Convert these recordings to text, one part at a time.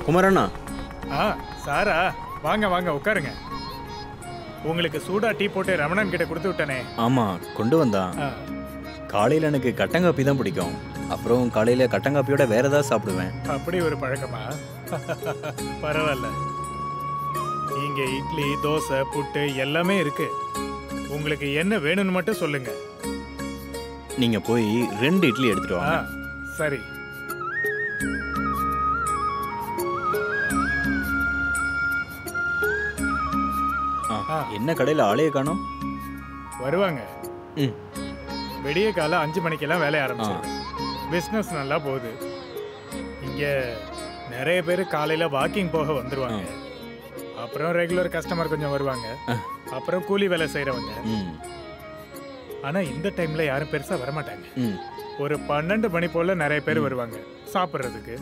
குமாரண்ணா. சாரா, வாங்க வாங்க உட்காருங்க. உங்களுக்கு சூடா டீ போட்டு ரமணன் கிட்ட கொடுத்து விட்டனே. ஆமா, கொண்டு வந்தான். காலையில் எனக்கு கட்டங்காப்பி தான் பிடிக்கும். அப்புறம் காலையில் கட்டங்காப்பியோட வேற ஏதாவது சாப்பிடுவேன். அப்படி ஒரு பழக்கமா? பரவாயில்ல. இங்க இட்லி, தோசை, புட்டு எல்லாமே இருக்கு. உங்களுக்கு என்ன வேணும்னு மட்டும் சொல்லுங்க. நீங்க போய் 2 இட்லி எடுத்துட்டு வாங்க. சரி. என்ன கடையில் ஆளையே காணோம்? வருவாங்க. விடிய காலை 5 மணிக்கெல்லாம் வேலைய ஆரம்பிச்சிருவேன். பிஸ்னஸ் நல்லா போகுது. இங்க நிறைய பேர் காலையில வாக்கிங் போக வந்துருவாங்க. அப்புறம் ரெகுலர் கஸ்டமர் கொஞ்சம் வருவாங்க. அப்புறம் கூலி வேலை செய்யறவங்க. ஆனா இந்த டைம்ல யாரும் பெருசா வரமாட்டாங்க. ஒரு 12 மணி போல நிறைய பேர் வருவாங்க சாப்பிட்றதுக்கு.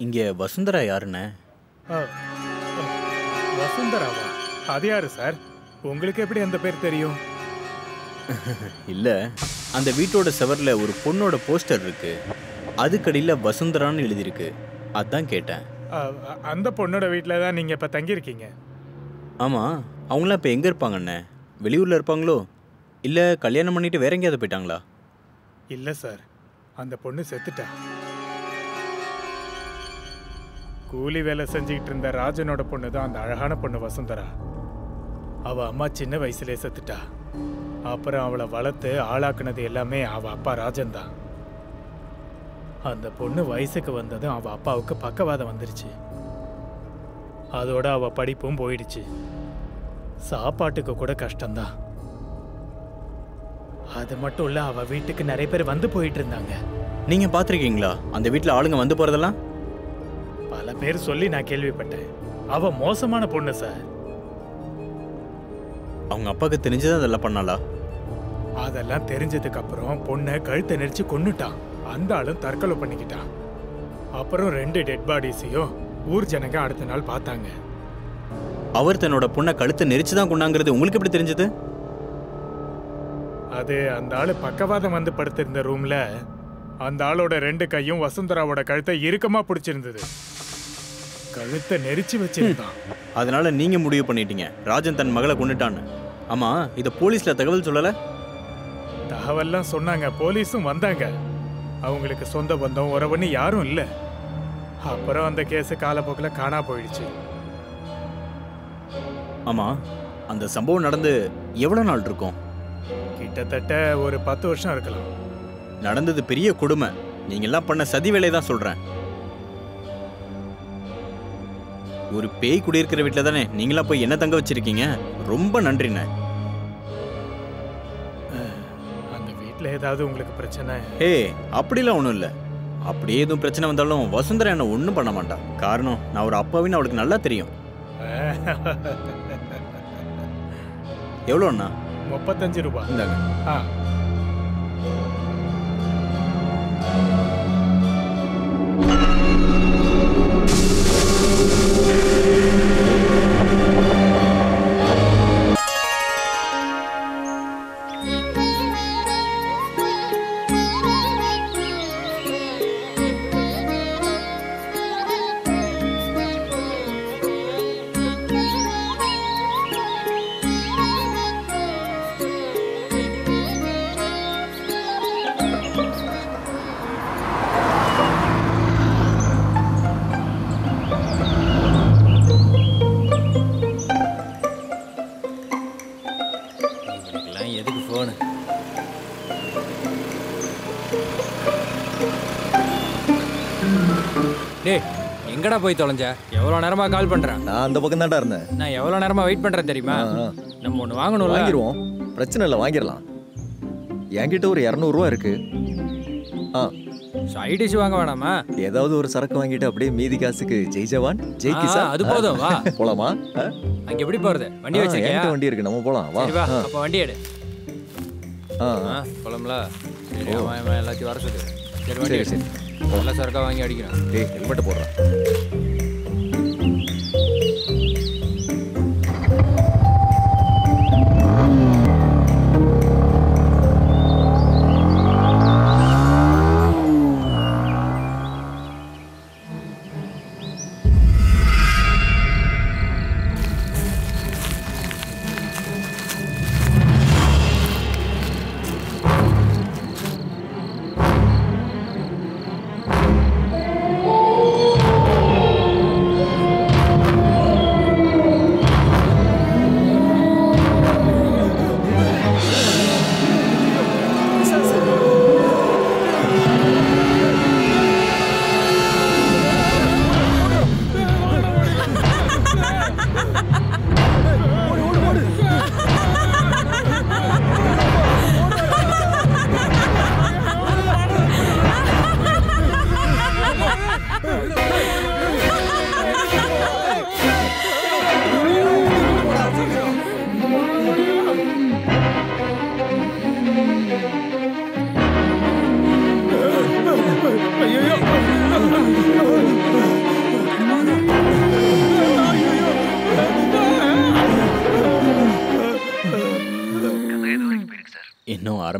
இங்க வசுந்தரா யாருன்னு? வசுந்தராவா? அது யாரு சார்? உங்களுக்கு எப்படி அந்த பேர் தெரியும்? இல்ல, அந்த வீட்டோட செவர்ல ஒரு பொண்ணோட போஸ்டர் இருக்கு. அதுக்கடியில வசுந்தரான்னு எழுதியிருக்கு. அதான் கேட்டேன். அந்த பொண்ணோட வீட்டில் தான் நீங்க இப்ப தங்கியிருக்கீங்க? ஆமா. அவங்களாம் இப்ப எங்க இருப்பாங்கண்ணே? வெளியூர்ல இருப்பாங்களோ இல்ல கல்யாணம் பண்ணிட்டு வேற எங்கேயாவது போயிட்டாங்களா? இல்ல சார், அந்த பொண்ணு செத்துட்டா. கூலி வேலை செஞ்சுக்கிட்டு இருந்த ராஜனோட பொண்ணு தான் அந்த அழகான பொண்ணு வசுந்தரா. அவ அம்மா சின்ன வயசுலே செத்துட்டா. அப்புறம் அவளை வளர்த்து ஆளாக்குனது எல்லாமே அவ அப்பா ராஜன் தான். அந்த பொண்ணு வயசுக்கு வந்ததும் அவ அப்பாவுக்கு பக்கவாதம் வந்துருச்சு. அதோட அவ படிப்பும் போயிடுச்சு. சாப்பாட்டுக்கு கூட கஷ்டம்தான். அது மட்டும் இல்ல, அவ வீட்டுக்கு நிறைய பேர் வந்து போயிட்டு இருந்தாங்க. நீங்க பாத்திருக்கீங்களா அந்த வீட்டுல ஆளுங்க வந்து போறதெல்லாம்? பல பேர் சொல்லி நான் கேள்விப்பட்டேன். அவ மோசமான பொண்ணு சார். அவங்க அப்பாவுக்கு தெரிஞ்சதான் அதெல்லாம் பண்ணாளா? அதெல்லாம் தெரிஞ்சதுக்கு அப்புறம் பொண்ணை கழுத்தை நெரிச்சு கொன்னுட்டான். அந்த ஆளும் தற்கொலை பண்ணிக்கிட்டான். அப்புறம் 2 டெட் பாடிஸையும் ஊர் ஜனங்க அடுத்த நாள் பார்த்தாங்க. அவர் தன்னோட பொண்ணை கழுத்தை நெரிச்சுதான் கொண்டாங்கிறது உங்களுக்கு எப்படி தெரிஞ்சது? அது அந்த ஆளு பக்கவாதம் வந்து படுத்திருந்த ரூம்ல அந்த ஆளோட 2 கையும் வசுந்தராவோட கழுத்தை இறுக்கமா பிடிச்சிருந்தது. கழுத்தை நெரிச்சு வச்சிருந்தான். அதனால நீங்க முடிவு பண்ணிட்டீங்க ராஜன் தன் மகளை கொண்டுட்டான்னு. ஆமா, இத போலீஸ்ல தகவல் சொல்லல? தகவல்லாம் சொன்னாங்க. போலீஸும் வந்தாங்க. அவங்களுக்கு சொந்த பந்தம் உறவுன்னு யாரும் இல்ல. அப்புறம் அந்த கேஸ் காலப்போக்கில் காணா போயிடுச்சு. ஆமா, அந்த சம்பவம் நடந்து எவ்வளவு நாள் இருக்கும்? கிட்டத்தட்ட ஒரு 10 வருஷம் இருக்கலாம். நடந்தது பெரிய கொடுமை. நீங்க எல்லாம் பண்ண சதி வேலையை தான் சொல்றேன். ஒரு பேய் குடியிருக்கிற வீட்டுல தானே நீங்களா போய் என்ன தங்க வச்சிருக்கீங்க? ரொம்ப நன்றிண்ணே. அந்த வீட்டுல ஏதாவது உங்களுக்கு பிரச்சனை? அப்படிலாம் ஒண்ணும் இல்ல. அப்படியே எதுவும் பிரச்சனை வந்தாலும் வசுந்தரா என்ன ஒண்ணும் பண்ண மாட்டா. காரணம், நான் ஒரு அப்பாவின்னு அவளுக்கு நல்லா தெரியும். எவ்வளோண்ணா? 35 ரூபாய். இந்தாங்க. டேய், எங்கடா போய் தொலைஞ்ச? எவ்வளோ நேரமா கால் பண்றேன்? நான் அந்த பக்கம் தான்டா இருந்தேன். நான் எவ்வளோ நேரமா வெயிட் பண்றேன் தெரியுமா? நம்ம ஒன்று வாங்கணும். வாங்கிடுவோம், பிரச்சனை இல்லை, வாங்கிடலாம். என்கிட்ட ஒரு 200 ரூபா இருக்கு. சைட் டிஷ் வாங்க வேணாமா? ஏதாவது ஒரு சரக்கு வாங்கிட்டு அப்படியே மீதி காசுக்கு ஜெய் ஜவான் ஜெய் கிசான் அது போதும். வா போலாமா? அங்க எப்படி போறது? வண்டி வச்சிருக்கியா? வண்டி இருக்கு, நம்ம போலாம். வா. அப்ப வண்டி எடு. போலாம்ல? சரி, அவன் எல்லாத்தையும் வர சொல்லு. சரி, வண்டி எடு. நல்ல சரக்கா வாங்கி அடிக்கிறேன். டேய், ஹெல்மெட் போடுறேன்.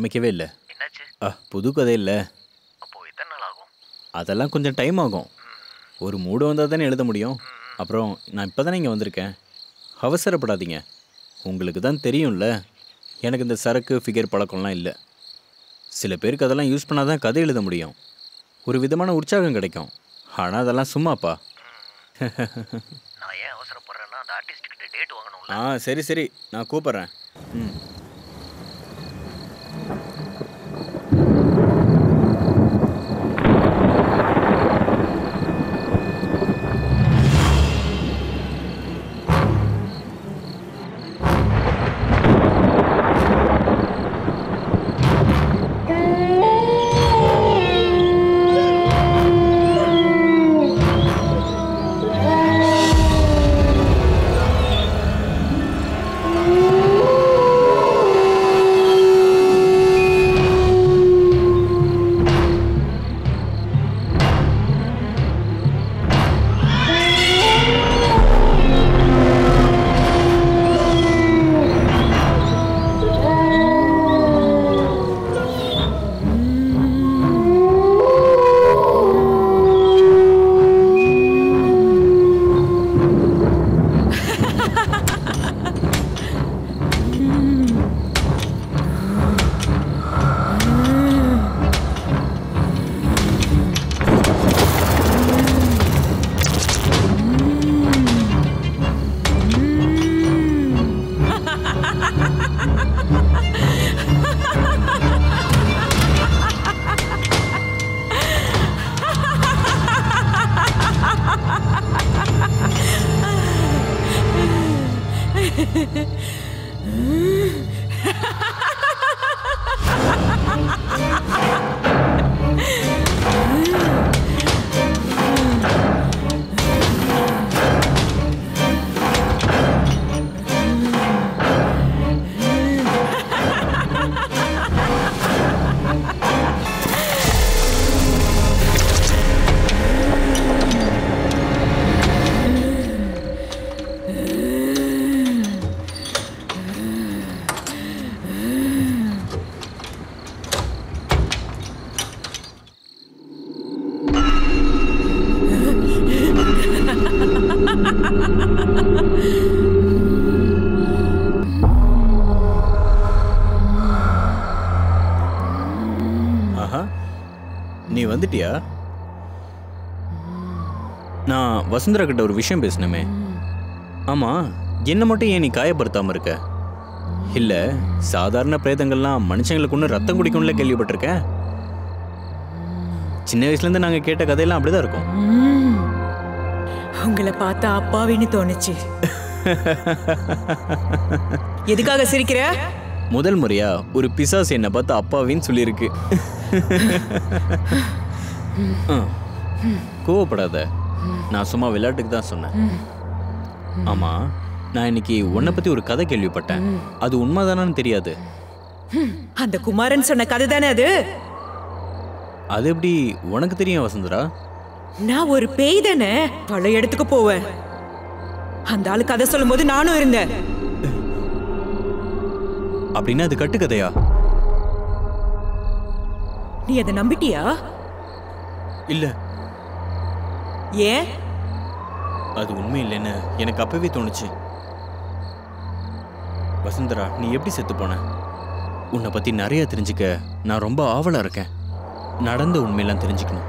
ஆரம்பிக்கவே இல்லை. என்னாச்சு? புது கதை இல்லை. அப்போ எத்தனை நாள் ஆகும்? அதெல்லாம் கொஞ்சம் டைம் ஆகும். ஒரு மூடு வந்தால் தானே எழுத முடியும். அப்புறம் நான் இப்போ தானே இங்கே வந்திருக்கேன். அவசரப்படாதீங்க. உங்களுக்கு தான் தெரியும்ல, எனக்கு இந்த சரக்கு ஃபிகர் பழக்கம்லாம் இல்லை. சில பேருக்கு அதெல்லாம் யூஸ் பண்ணால் தான் கதை எழுத முடியும். ஒரு விதமான உற்சாகம் கிடைக்கும். ஆனால் அதெல்லாம் சும்மாப்பா. நான் ஏன் அவசரப்படுறேன்னா அந்த ஆர்டிஸ்ட் கிட்ட டேட் வாங்கணும்ல. சரி சரி, நான் கூப்பிட்றேன். நீ வந்துட்டியா? நான் வசுந்தரா கிட்ட ஒரு விஷயம் பேசணுமே. ஆமா, என்ன மட்டும் ஏன் நீ காயப்படுத்தாம இருக்க? இல்ல, சாதாரண பிரேதங்கள்லாம் மனுஷங்களுக்கு ஒன்று ரத்தம் குடிக்கும்ல கேள்விப்பட்டிருக்கேன். சின்ன வயசுல இருந்து நாங்க கேட்ட கதையெல்லாம் அப்படிதான் இருக்கும். உங்களை பார்த்தா அப்பாவின்னு தோணுச்சு. எதுக்காக சிரிக்கிற? முதல் முறையா ஒரு பிசாசு என்ன பார்த்து அப்பாவின்னு சொல்லியிருக்கு. கோவப்படாத, நான் சும்மா விளையாட்டுக்கு தான் சொன்னேன். ஆமா, நான் இன்னைக்கு உன்னை பத்தி ஒரு கதை கேள்விப்பட்டேன். அது உண்மைதானான்னு தெரியாது. அந்த குமாரன் சொன்ன கதை தானே அது? அது எப்படி உனக்கு தெரியும் வசுந்தரா? நான் ஒரு பேய் தானே, பல இடத்துக்கு போவேன். அந்த ஆளு கதை சொல்லும் போது நானும் இருந்தேன். அப்படின்னா அது கட்டுக்கதையா? நீ அதை நம்பிட்டியா? இல்ல. ஏன்? அது உண்மை இல்லைன்னு எனக்கு அப்பவே தோணுச்சு. வசுந்தரா, நீ எப்படி செத்து போன? உன்னை பத்தி நிறைய தெரிஞ்சுக்க நான் ரொம்ப ஆவலா இருக்கேன். நடந்த உண்மையெல்லாம் தெரிஞ்சுக்கணும்.